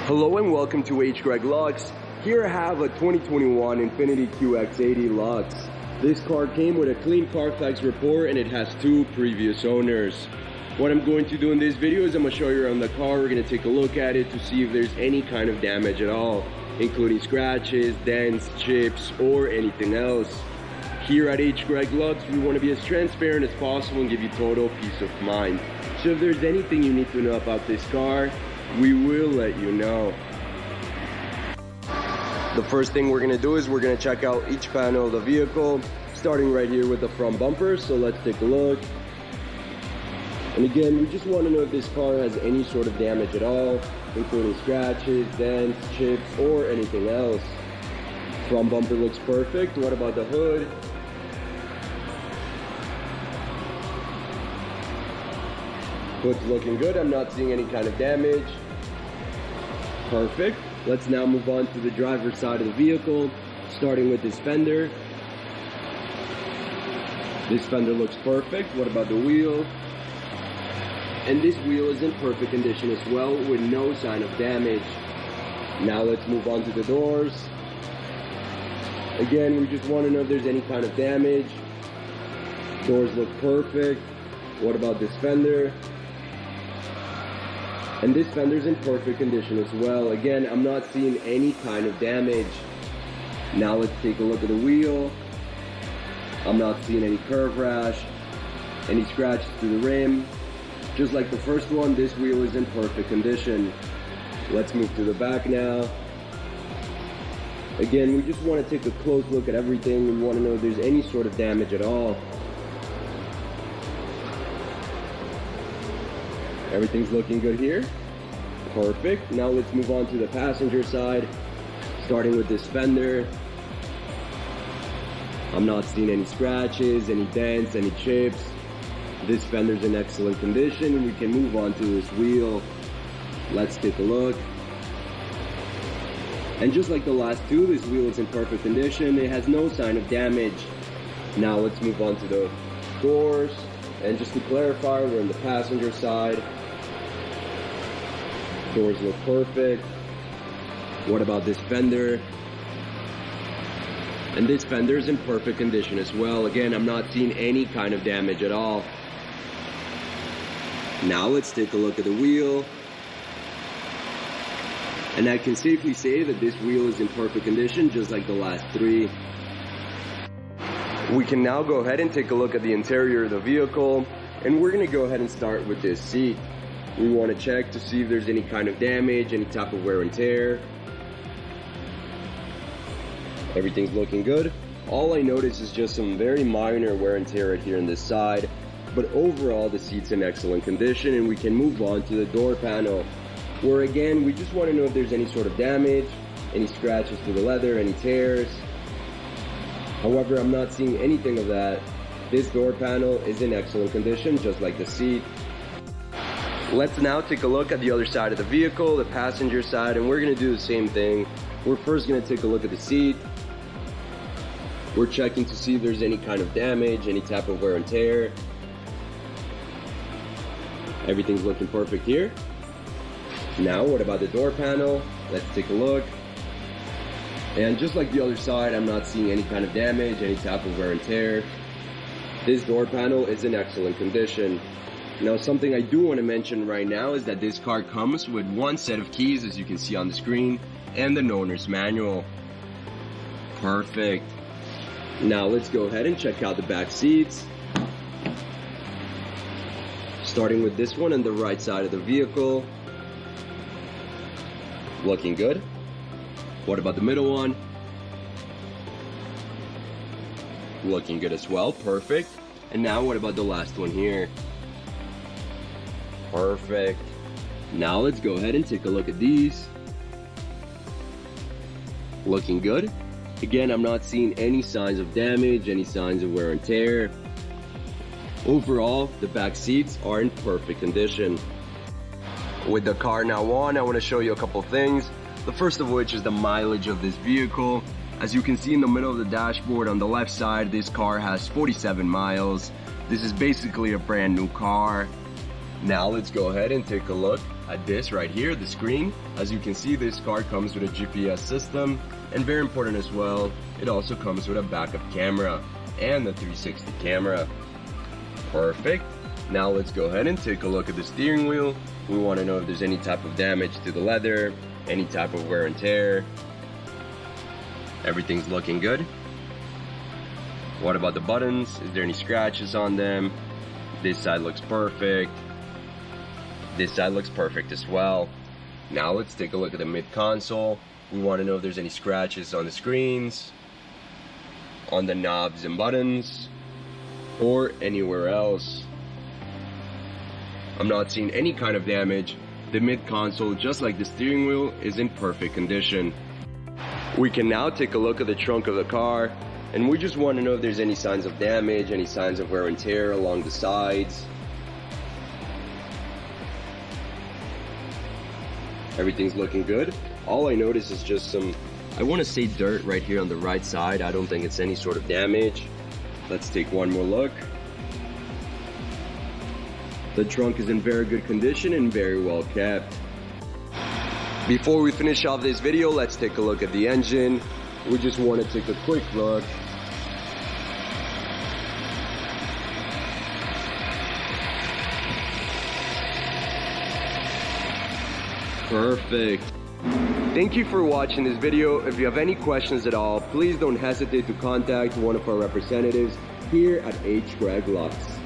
Hello and welcome to Luxe. Here I have a 2021 Infiniti QX80 Luxe. This car came with a clean Carfax report and it has 2 previous owners. What I'm going to do in this video is I'm going to show you around the car. We're going to take a look at it to see if there's any kind of damage at all, including scratches, dents, chips, or anything else. Here at Luxe, we want to be as transparent as possible and give you total peace of mind. So if there's anything you need to know about this car, we will let you know. The first thing we're going to do is we're going to check out each panel of the vehicle, starting right here with the front bumper. So let's take a look. And again, we just want to know if this car has any sort of damage at all, including scratches, dents, chips, or anything else. Front bumper looks perfect. What about the hood? Hood's looking good. I'm not seeing any kind of damage. Perfect. Let's now move on to the driver's side of the vehicle, starting with this fender. This fender looks perfect. What about the wheel? And this wheel is in perfect condition as well, with no sign of damage. Now let's move on to the doors. Again, we just want to know if there's any kind of damage. Doors look perfect. What about this fender? And this fender's in perfect condition as well. Again, I'm not seeing any kind of damage. Now let's take a look at the wheel. I'm not seeing any curve rash, any scratches to the rim. Just like the first one, this wheel is in perfect condition. Let's move to the back now. Again, we just want to take a close look at everything. We want to know if there's any sort of damage at all. Everything's looking good here. Perfect. Now let's move on to the passenger side, starting with this fender. I'm not seeing any scratches, any dents, any chips. This fender's in excellent condition. We can move on to this wheel. Let's take a look. And just like the last two, this wheel is in perfect condition. It has no sign of damage. Now let's move on to the doors. And just to clarify, we're on the passenger side. Doors look perfect. What about this fender? And this fender is in perfect condition as well. Again, I'm not seeing any kind of damage at all. Now let's take a look at the wheel. And I can safely say that this wheel is in perfect condition, just like the last 3. We can now go ahead and take a look at the interior of the vehicle, and we're going to go ahead and start with this seat. We want to check to see if there's any kind of damage, any type of wear and tear. Everything's looking good. All I notice is just some very minor wear and tear right here on this side, but overall the seat's in excellent condition. And we can move on to the door panel, where again we just want to know if there's any sort of damage, any scratches to the leather, any tears. However, I'm not seeing anything of that. This door panel is in excellent condition, just like the seat. Let's now take a look at the other side of the vehicle, the passenger side, and we're going to do the same thing. We're first going to take a look at the seat. We're checking to see if there's any kind of damage, any type of wear and tear. Everything's looking perfect here. Now, what about the door panel? Let's take a look. And just like the other side, I'm not seeing any kind of damage, any type of wear and tear. This door panel is in excellent condition. Now, something I do want to mention right now is that this car comes with 1 set of keys, as you can see on the screen, and an owner's manual. Perfect. Now let's go ahead and check out the back seats. Starting with this one on the right side of the vehicle. Looking good. What about the middle one? Looking good as well. Perfect. And now what about the last one here? Perfect. Now let's go ahead and take a look at these. Looking good. Again, I'm not seeing any signs of damage, any signs of wear and tear. Overall, the back seats are in perfect condition. With the car now on, I want to show you a couple things. The first of which is the mileage of this vehicle. As you can see in the middle of the dashboard on the left side, this car has 47 miles. This is basically a brand new car. Now let's go ahead and take a look at this right here, the screen. As you can see, this car comes with a GPS system, and very important as well, it also comes with a backup camera and a 360 camera. Perfect. Now let's go ahead and take a look at the steering wheel. We want to know if there's any type of damage to the leather, any type of wear and tear. Everything's looking good. What about the buttons? Is there any scratches on them? This side looks perfect. This side looks perfect as well. Now let's take a look at the mid console. We want to know if there's any scratches on the screens, on the knobs and buttons, or anywhere else. I'm not seeing any kind of damage. The mid console, just like the steering wheel, is in perfect condition. We can now take a look at the trunk of the car, and we just want to know if there's any signs of damage, any signs of wear and tear along the sides. Everything's looking good. All I notice is just some, I want to say dirt right here on the right side. I don't think it's any sort of damage. Let's take one more look. The trunk is in very good condition and very well kept. Before we finish off this video, let's take a look at the engine. We just want to take a quick look. Perfect. Thank you for watching this video. If you have any questions at all, please don't hesitate to contact one of our representatives here at Luxe.